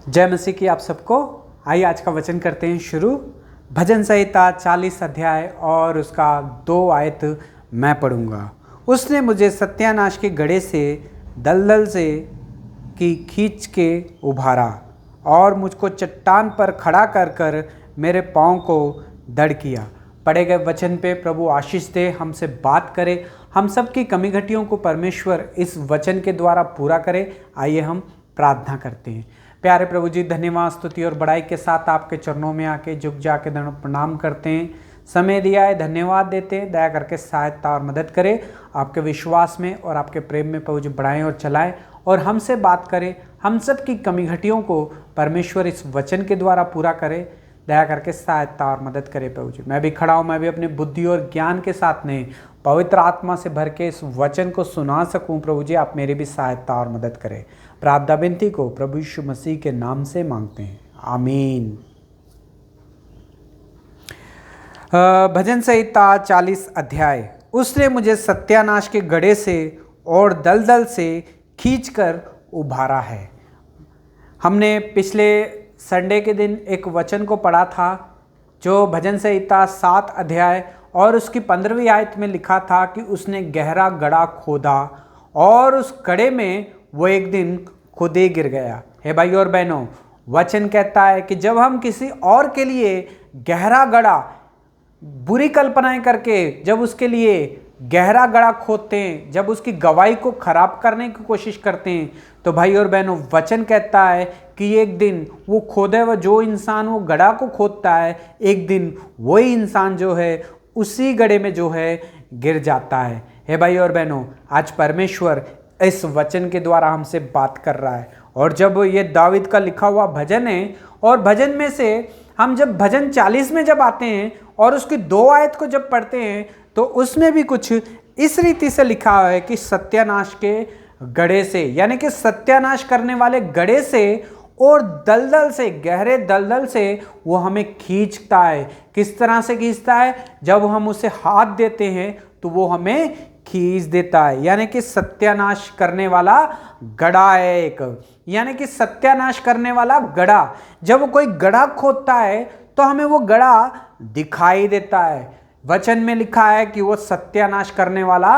जय मसीह की आप सबको। आइए आज का वचन करते हैं शुरू। भजन संहिता 40 अध्याय और उसका 2 आयत मैं पढ़ूंगा। उसने मुझे सत्यानाश के गड्ढे से दलदल से की खींच के उभारा और मुझको चट्टान पर खड़ा कर कर मेरे पाँव को दृढ़ किया। पढ़े गए वचन पे प्रभु आशीष दे, हमसे बात करे, हम सब की कमी घटियों को परमेश्वर इस वचन के द्वारा पूरा करे। आइए हम प्रार्थना करते हैं। प्यारे प्रभु जी, धन्यवाद स्तुति और बड़ाई के साथ आपके चरणों में आके झुक जाके दंड प्रणाम करते हैं। समय दिया है, धन्यवाद देते हैं। दया करके सहायता और मदद करें, आपके विश्वास में और आपके प्रेम में प्रभु जी बढ़ाएं और चलाएं और हमसे बात करें। हम सब की कमी घटियों को परमेश्वर इस वचन के द्वारा पूरा करे। दया करके सहायता और मदद करे प्रभु जी। मैं भी खड़ा हूँ, मैं भी अपनी बुद्धि और ज्ञान के साथ नहीं, पवित्र आत्मा से भर के इस वचन को सुना सकूं। प्रभु जी आप मेरी भी सहायता और मदद करें। प्रार्थना विनती को प्रभु यीशु मसीह के नाम से मांगते हैं, आमीन। भजन संहिता 40 अध्याय। उसने मुझे सत्यानाश के गड्ढे से और दलदल से खींचकर उभारा है। हमने पिछले संडे के दिन एक वचन को पढ़ा था जो भजन संहिता 7 अध्याय और उसकी 15वीं आयत में लिखा था कि उसने गहरा गड्ढा खोदा और उस गड्ढे में वो एक दिन खुद ही गिर गया। हे भाई और बहनों, वचन कहता है कि जब हम किसी और के लिए गहरा गड्ढा, बुरी कल्पनाएं करके जब उसके लिए गहरा गड्ढा खोदते हैं, जब उसकी गवाही को खराब करने की कोशिश करते हैं, तो भाई और बहनों वचन कहता है कि एक दिन वो खोदे हुआ जो इंसान वो गड्ढा को खोदता है, एक दिन वही इंसान जो है उसी गड्ढे में जो है गिर जाता है। हे भाई और बहनों, आज परमेश्वर इस वचन के द्वारा हमसे बात कर रहा है। और जब ये दाऊद का लिखा हुआ भजन है और भजन में से हम जब भजन 40 में जब आते हैं और उसकी 2 आयत को जब पढ़ते हैं तो उसमें भी कुछ इस रीति से लिखा है कि सत्यानाश के गड्ढे से, यानी कि सत्यानाश करने वाले गड्ढे से और दलदल से, गहरे दलदल से वो हमें खींचता है। किस तरह से खींचता है? जब हम उसे हाथ देते हैं तो वो हमें खींच देता है। यानी कि सत्यानाश करने वाला गड्ढा है एक, यानी कि सत्यानाश करने वाला गड्ढा। जब वो कोई गड्ढा खोदता है तो हमें वो गड्ढा दिखाई देता है। वचन में लिखा है कि वो सत्यानाश करने वाला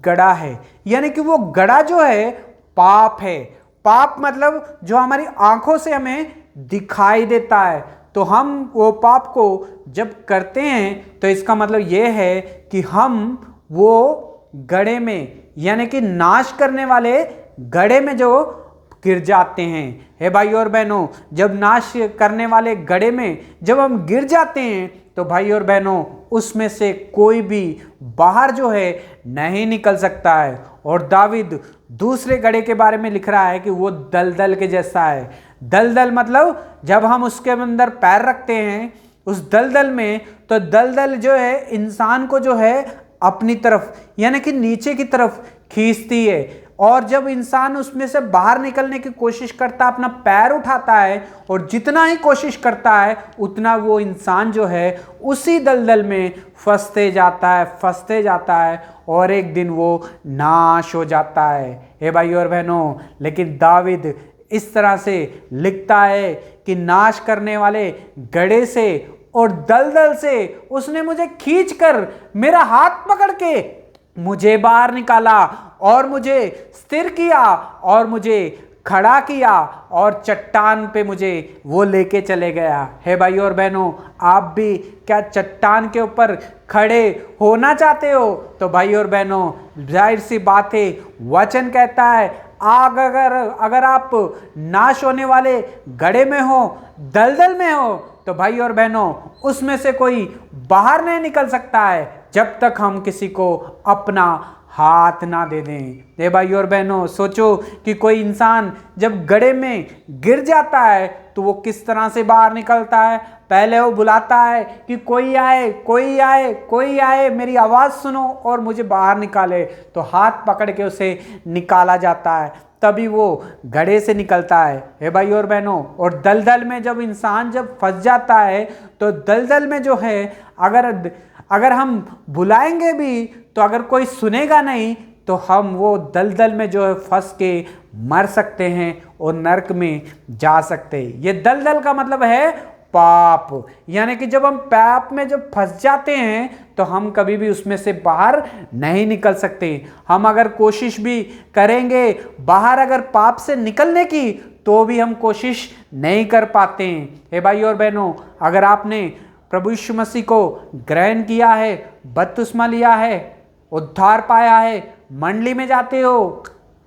गड्ढा है, यानी कि वो गड्ढा जो है पाप है। पाप मतलब जो हमारी आंखों से हमें दिखाई देता है। तो हम वो पाप को जब करते हैं तो इसका मतलब ये है कि हम वो गड्ढे में, यानी कि नाश करने वाले गड्ढे में जो गिर जाते हैं। हे भाई और बहनों, जब नाश करने वाले गड्ढे में जब हम गिर जाते हैं तो भाई और बहनों उसमें से कोई भी बाहर जो है नहीं निकल सकता है। और दाऊद दूसरे गड्ढे के बारे में लिख रहा है कि वो दलदल के जैसा है। दलदल मतलब जब हम उसके अंदर पैर रखते हैं उस दलदल में, तो दलदल जो है इंसान को जो है अपनी तरफ, यानी कि नीचे की तरफ खींचती है। और जब इंसान उसमें से बाहर निकलने की कोशिश करता है, अपना पैर उठाता है और जितना ही कोशिश करता है उतना वो इंसान जो है उसी दलदल में फंसते जाता है और एक दिन वो नाश हो जाता है। हे भाई और बहनों, लेकिन दाऊद इस तरह से लिखता है कि नाश करने वाले गड्ढे से और दलदल से उसने मुझे खींचकर मेरा हाथ पकड़ के मुझे बाहर निकाला और मुझे स्थिर किया और मुझे खड़ा किया और चट्टान पे मुझे वो लेके चले गया। हे भाई और बहनों, आप भी क्या चट्टान के ऊपर खड़े होना चाहते हो? तो भाई और बहनों, जाहिर सी बात है, वचन कहता है अगर आप नाश होने वाले गड्ढे में हो, दलदल में हो, तो भाई और बहनों उसमें से कोई बाहर नहीं निकल सकता है जब तक हम किसी को अपना हाथ ना दे दें। हे भाई और बहनों, सोचो कि कोई इंसान जब गड्ढे में गिर जाता है तो वो किस तरह से बाहर निकलता है। पहले वो बुलाता है कि कोई आए, कोई आए, कोई आए, मेरी आवाज़ सुनो और मुझे बाहर निकाले। तो हाथ पकड़ के उसे निकाला जाता है, तभी वो गड्ढे से निकलता है। हे भाई और बहनों, और दलदल में जब इंसान जब फंस जाता है तो दलदल में जो है अगर हम बुलाएंगे भी तो अगर कोई सुनेगा नहीं तो हम वो दलदल में जो है फंस के मर सकते हैं और नरक में जा सकते हैं। ये दलदल का मतलब है पाप, यानी कि जब हम पाप में जब फंस जाते हैं तो हम कभी भी उसमें से बाहर नहीं निकल सकते। हम अगर कोशिश भी करेंगे बाहर अगर पाप से निकलने की, तो भी हम कोशिश नहीं कर पाते हैं। हे भाई और बहनों, अगर आपने प्रभु यीशु मसीह को ग्रहण किया है, बपतिस्मा लिया है, उद्धार पाया है, मंडली में जाते हो,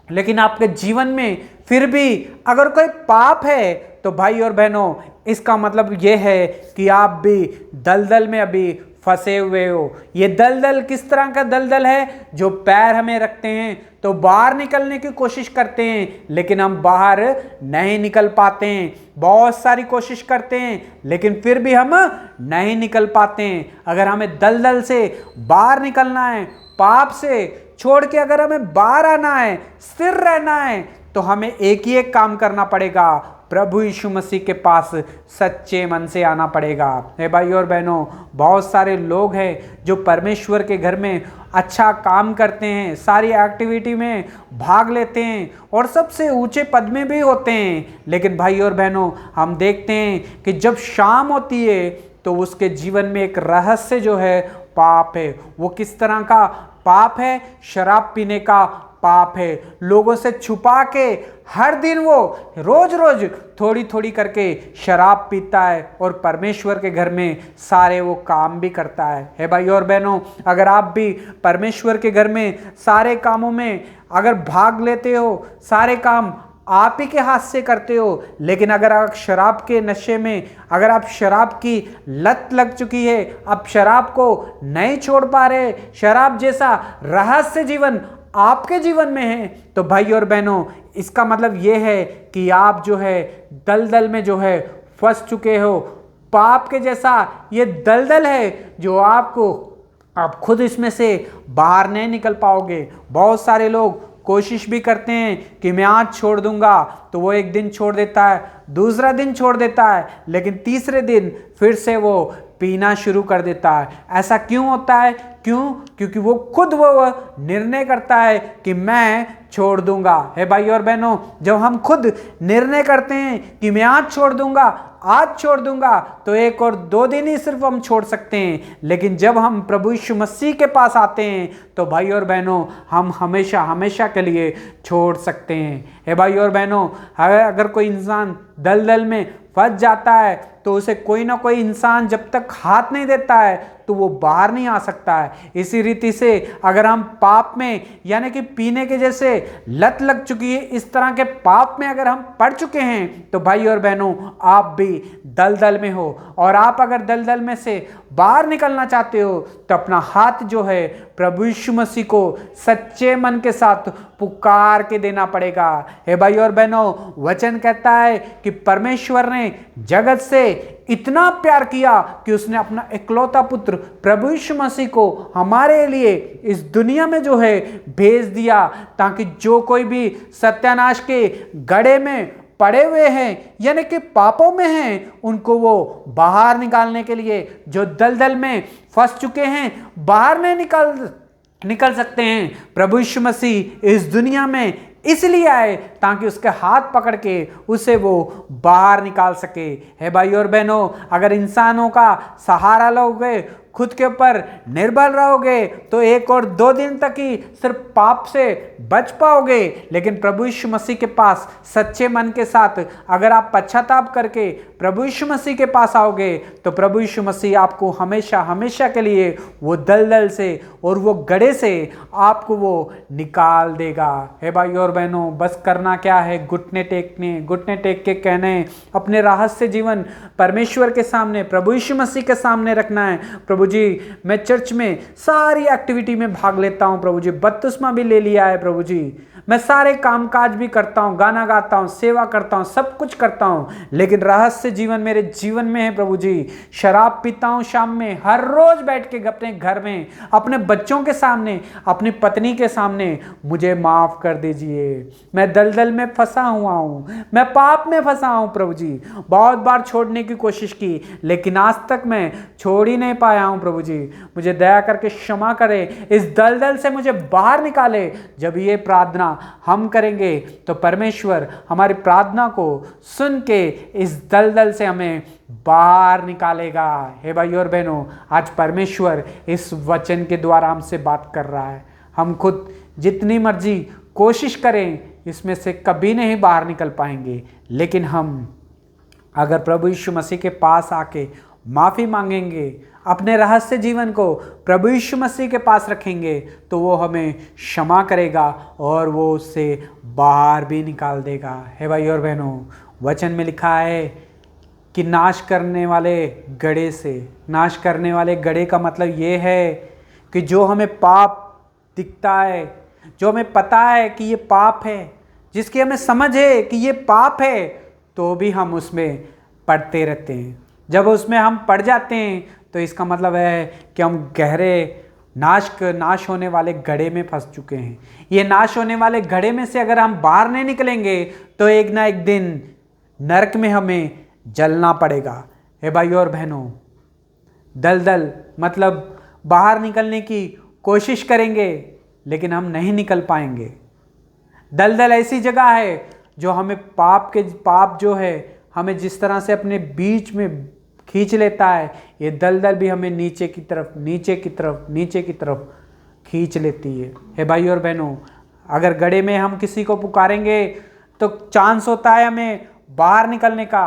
लेकिन आपके जीवन में फिर भी अगर कोई पाप है, तो भाई और बहनों इसका मतलब यह है कि आप भी दलदल में अभी फंसे हुए हो। ये दलदल किस तरह का दलदल है? जो पैर हमें रखते हैं तो बाहर निकलने की कोशिश करते हैं, लेकिन हम बाहर नहीं निकल पाते हैं। बहुत सारी कोशिश करते हैं लेकिन फिर भी हम नहीं निकल पाते हैं। अगर हमें दलदल से बाहर निकलना है, पाप से छोड़ के अगर हमें बाहर आना है, स्थिर रहना है, तो हमें एक ही एक काम करना पड़ेगा, प्रभु यीशु मसीह के पास सच्चे मन से आना पड़ेगा। हे भाई और बहनों, बहुत सारे लोग हैं जो परमेश्वर के घर में अच्छा काम करते हैं, सारी एक्टिविटी में भाग लेते हैं और सबसे ऊंचे पद में भी होते हैं, लेकिन भाई और बहनों हम देखते हैं कि जब शाम होती है तो उसके जीवन में एक रहस्य जो है पाप है। वो किस तरह का पाप है? शराब पीने का पाप है। लोगों से छुपा के हर दिन वो रोज रोज थोड़ी थोड़ी करके शराब पीता है और परमेश्वर के घर में सारे वो काम भी करता है। हे भाई और बहनों, अगर आप भी परमेश्वर के घर में सारे कामों में अगर भाग लेते हो, सारे काम आप ही के हाथ से करते हो, लेकिन अगर आप शराब के नशे में, अगर आप शराब की लत लग चुकी है, आप शराब को नहीं छोड़ पा रहे, शराब जैसा रहस्य जीवन आपके जीवन में है, तो भाई और बहनों इसका मतलब ये है कि आप जो है दलदल में जो है फंस चुके हो। पाप के जैसा ये दलदल है जो आप खुद इसमें से बाहर नहीं निकल पाओगे। बहुत सारे लोग कोशिश भी करते हैं कि मैं आज छोड़ दूंगा, तो वो एक दिन छोड़ देता है, दूसरा दिन छोड़ देता है, लेकिन तीसरे दिन फिर से वो पीना शुरू कर देता है। ऐसा क्यों होता है? क्यों? क्योंकि वो खुद वो निर्णय करता है कि मैं छोड़ दूंगा। हे भाई और बहनों, जब हम खुद निर्णय करते हैं कि मैं आज छोड़ दूंगा, आज छोड़ दूंगा, तो 1 और 2 दिन ही सिर्फ हम छोड़ सकते हैं, लेकिन जब हम प्रभु यीशु मसीह के पास आते हैं तो भाई और बहनों हम हमेशा हमेशा के लिए छोड़ सकते हैं। हे भाई और बहनों, अगर कोई इंसान दलदल में फंस जाता है तो उसे कोई ना कोई इंसान जब तक हाथ नहीं देता है तो वो बाहर नहीं आ सकता है। इसी रीति से अगर हम पाप में, यानी कि पीने के जैसे लत लग चुकी है, इस तरह के पाप में अगर हम पड़ चुके हैं, तो भाई और बहनों आप भी दलदल में हो, और आप अगर दलदल में से बाहर निकलना चाहते हो तो अपना हाथ जो है प्रभु यीशु मसीह को सच्चे मन के साथ पुकार के देना पड़ेगा। हे भाई और बहनों, वचन कहता है कि परमेश्वर ने जगत से इतना प्यार किया कि उसने अपना इकलौता पुत्र प्रभु यीशु मसीह को हमारे लिए इस दुनिया में जो है भेज दिया, ताकि जो कोई भी सत्यानाश के गड्ढे में पड़े हुए हैं, यानी कि पापों में हैं, उनको वो बाहर निकालने के लिए, जो दलदल में फंस चुके हैं बाहर नहीं निकल सकते हैं, प्रभु यीशु मसीह इस दुनिया में इसलिए आए ताकि उसके हाथ पकड़ के उसे वो बाहर निकाल सके। है भाई और बहनों, अगर इंसानों का सहारा लोगे, खुद के ऊपर निर्भर रहोगे, तो 1 और 2 दिन तक ही सिर्फ पाप से बच पाओगे। लेकिन प्रभु यीशु मसीह के पास सच्चे मन के साथ अगर आप पश्चाताप करके प्रभु यीशु मसीह के पास आओगे, तो प्रभु यीशु मसीह आपको हमेशा हमेशा के लिए वो दलदल से और वो गड्ढे से आपको वो निकाल देगा। हे भाई और बहनों, बस करना क्या है? घुटने टेक के कहने, अपने रहस्य जीवन परमेश्वर के सामने, प्रभु यीशु मसीह के सामने रखना है। प्रभु जी, मैं चर्च में सारी एक्टिविटी में भाग लेता हूं प्रभु जी, बपतिस्मा भी ले लिया है प्रभु जी, मैं सारे कामकाज भी करता हूं, गाना गाता हूं, सेवा करता हूं, सब कुछ करता हूं, लेकिन रहस्य जीवन मेरे जीवन में है प्रभु जी। शराब पीता हूं शाम में, हर रोज बैठ के अपने घर में, अपने बच्चों के सामने, अपनी पत्नी के सामने, मुझे माफ कर दीजिए। मैं दलदल में फंसा हुआ हूं, मैं पाप में फंसा हूं प्रभु जी। बहुत बार छोड़ने की कोशिश की, लेकिन आज तक मैं छोड़ ही नहीं पाया हूं हूँ प्रभु जी, मुझे दया करके क्षमा करें, इस दलदल से मुझे बाहर निकाले। जब ये प्रार्थना हम करेंगे तो परमेश्वर हमारी प्रार्थना को सुन के इस दलदल से हमें बाहर निकालेगा। हे भाई और बहनों, आज परमेश्वर इस वचन के द्वारा हमसे बात कर रहा है। हम खुद जितनी मर्जी कोशिश करें इसमें से कभी नहीं बाहर निकल पाएंगे, लेकिन हम अगर प्रभु यीशु मसीह के पास आके माफ़ी मांगेंगे, अपने रहस्य जीवन को प्रभु यीशु मसीह के पास रखेंगे, तो वो हमें क्षमा करेगा और वो उससे बाहर भी निकाल देगा। हे भाई और बहनों, वचन में लिखा है कि नाश करने वाले गड़े से, नाश करने वाले गड़े का मतलब ये है कि जो हमें पाप दिखता है, जो हमें पता है कि ये पाप है, जिसकी हमें समझ है कि ये पाप है, तो भी हम उसमें पड़ते रहते हैं। जब उसमें हम पड़ जाते हैं तो इसका मतलब है कि हम गहरे नाश होने वाले घड़े में फंस चुके हैं। ये नाश होने वाले घड़े में से अगर हम बाहर नहीं निकलेंगे तो एक ना एक दिन नरक में हमें जलना पड़ेगा। हे भाई और बहनों, दलदल मतलब बाहर निकलने की कोशिश करेंगे लेकिन हम नहीं निकल पाएंगे। दलदल ऐसी जगह है जो हमें पाप जो है हमें जिस तरह से अपने बीच में खींच लेता है, ये दलदल भी हमें नीचे की तरफ खींच लेती है। हे भाई और बहनों, अगर गड्ढे में हम किसी को पुकारेंगे तो चांस होता है हमें बाहर निकलने का,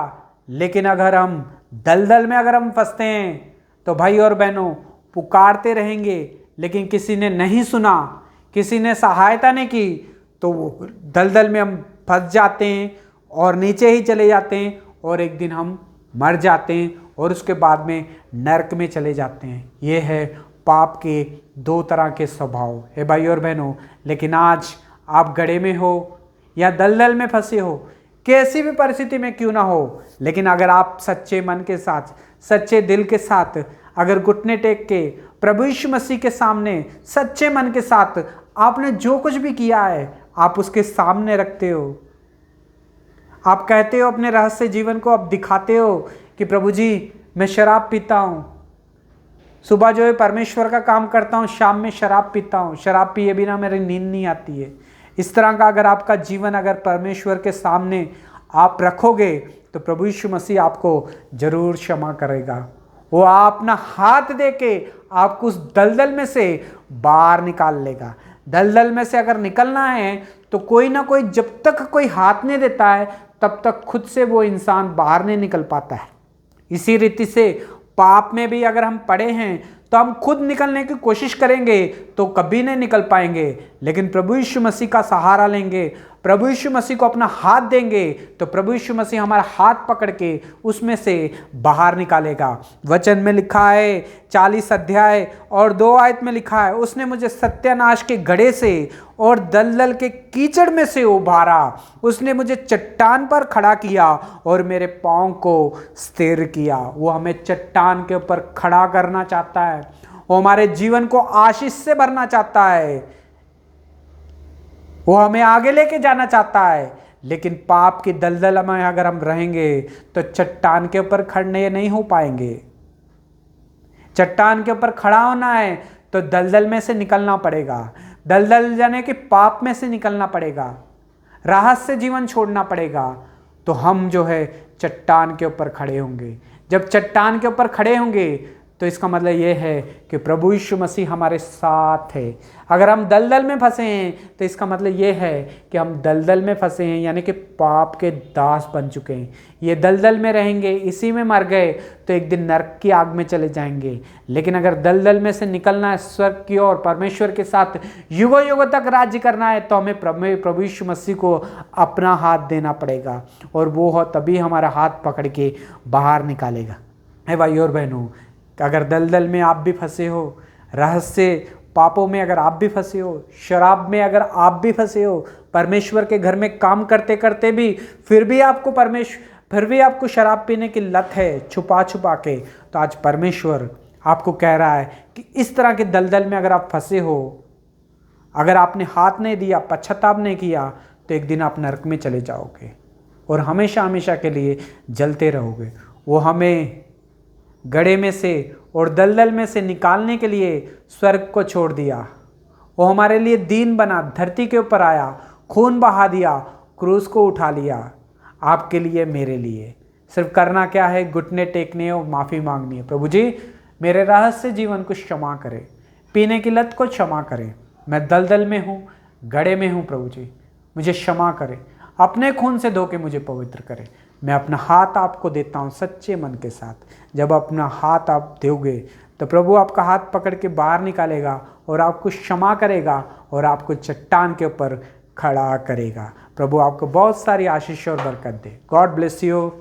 लेकिन अगर हम दलदल में अगर हम फंसते हैं तो भाई और बहनों पुकारते रहेंगे लेकिन किसी ने नहीं सुना, किसी ने सहायता नहीं की, तो वो दलदल में हम फंस जाते हैं और नीचे ही चले जाते हैं और एक दिन हम मर जाते हैं और उसके बाद में नरक में चले जाते हैं। ये है पाप के दो तरह के स्वभाव। हे भाई और बहनों, लेकिन आज आप गड्ढे में हो या दलदल में फंसे हो, कैसी भी परिस्थिति में क्यों ना हो, लेकिन अगर आप सच्चे मन के साथ, सच्चे दिल के साथ अगर घुटने टेक के प्रभु यीशु मसीह के सामने सच्चे मन के साथ आपने जो कुछ भी किया है आप उसके सामने रखते हो, आप कहते हो अपने रहस्य जीवन को, आप दिखाते हो कि प्रभु जी मैं शराब पीता हूँ, सुबह जो है परमेश्वर का काम करता हूँ, शाम में शराब पीता हूँ, शराब पिए बिना मेरी नींद नहीं आती है। इस तरह का अगर आपका जीवन अगर परमेश्वर के सामने आप रखोगे तो प्रभु यीशु मसीह आपको जरूर क्षमा करेगा। वो अपना हाथ दे के आपको उस दलदल में से बाहर निकाल लेगा। दलदल में से अगर निकलना है तो कोई ना कोई, जब तक कोई हाथ नहीं देता है तब तक खुद से वो इंसान बाहर नहीं निकल पाता है। इसी रीति से पाप में भी अगर हम पड़े हैं तो हम खुद निकलने की कोशिश करेंगे तो कभी नहीं निकल पाएंगे, लेकिन प्रभु यीशु मसीह का सहारा लेंगे, प्रभु यीशु मसीह को अपना हाथ देंगे तो प्रभु यीशु मसीह हमारा हाथ पकड़ के उसमें से बाहर निकालेगा। वचन में लिखा है 40 अध्याय और 2 आयत में लिखा है, उसने मुझे सत्यानाश के घड़े से और दलदल के कीचड़ में से उभारा, उसने मुझे चट्टान पर खड़ा किया और मेरे पाँव को स्थिर किया। वो हमें चट्टान के ऊपर खड़ा करना चाहता है, वो हमारे जीवन को आशीष से भरना चाहता है, वो हमें आगे लेके जाना चाहता है। लेकिन पाप की दलदल में अगर हम रहेंगे तो चट्टान के ऊपर खड़े नहीं हो पाएंगे। चट्टान के ऊपर खड़ा होना है तो दलदल में से निकलना पड़ेगा, दलदल यानी कि पाप में से निकलना पड़ेगा, रहस्य जीवन छोड़ना पड़ेगा, तो हम जो है चट्टान के ऊपर खड़े होंगे। जब चट्टान के ऊपर खड़े होंगे तो इसका मतलब ये है कि प्रभु यीशु मसीह हमारे साथ है। अगर हम दलदल में फंसे हैं तो इसका मतलब ये है कि हम दलदल में फंसे हैं, यानी कि पाप के दास बन चुके हैं। ये दलदल में रहेंगे, इसी में मर गए तो एक दिन नरक की आग में चले जाएंगे। लेकिन अगर दलदल में से निकलना है, स्वर्ग की ओर परमेश्वर के साथ युगों युगों तक राज्य करना है, तो हमें प्रभु यीशु मसीह को अपना हाथ देना पड़ेगा और वो हो तभी हमारा हाथ पकड़ के बाहर निकालेगा। है भाई और बहनों, अगर दलदल में आप भी फंसे हो, रहस्य पापों में अगर आप भी फंसे हो, शराब में अगर आप भी फंसे हो, परमेश्वर के घर में काम करते करते भी फिर भी आपको शराब पीने की लत है छुपा छुपा के, तो आज परमेश्वर आपको कह रहा है कि इस तरह के दलदल में अगर आप फंसे हो, अगर आपने हाथ नहीं दिया, पश्चाताप नहीं किया, तो एक दिन आप नरक में चले जाओगे और हमेशा हमेशा के लिए जलते रहोगे। वो हमें गड्ढे में से और दलदल में से निकालने के लिए स्वर्ग को छोड़ दिया। वो हमारे लिए दीन बना, धरती के ऊपर आया, खून बहा दिया, क्रूस को उठा लिया, आपके लिए, मेरे लिए। सिर्फ करना क्या है? घुटने टेकने और माफ़ी मांगनी है। प्रभु जी, मेरे रहस्य जीवन को क्षमा करें, पीने की लत को क्षमा करें। मैं दलदल में हूँ, गड्ढे में हूँ, प्रभु जी मुझे क्षमा करें, अपने खून से धो के मुझे पवित्र करें। मैं अपना हाथ आपको देता हूँ सच्चे मन के साथ। जब अपना हाथ आप दोगे तो प्रभु आपका हाथ पकड़ के बाहर निकालेगा और आपको क्षमा करेगा और आपको चट्टान के ऊपर खड़ा करेगा। प्रभु आपको बहुत सारी आशीष और बरकत दे। God bless you.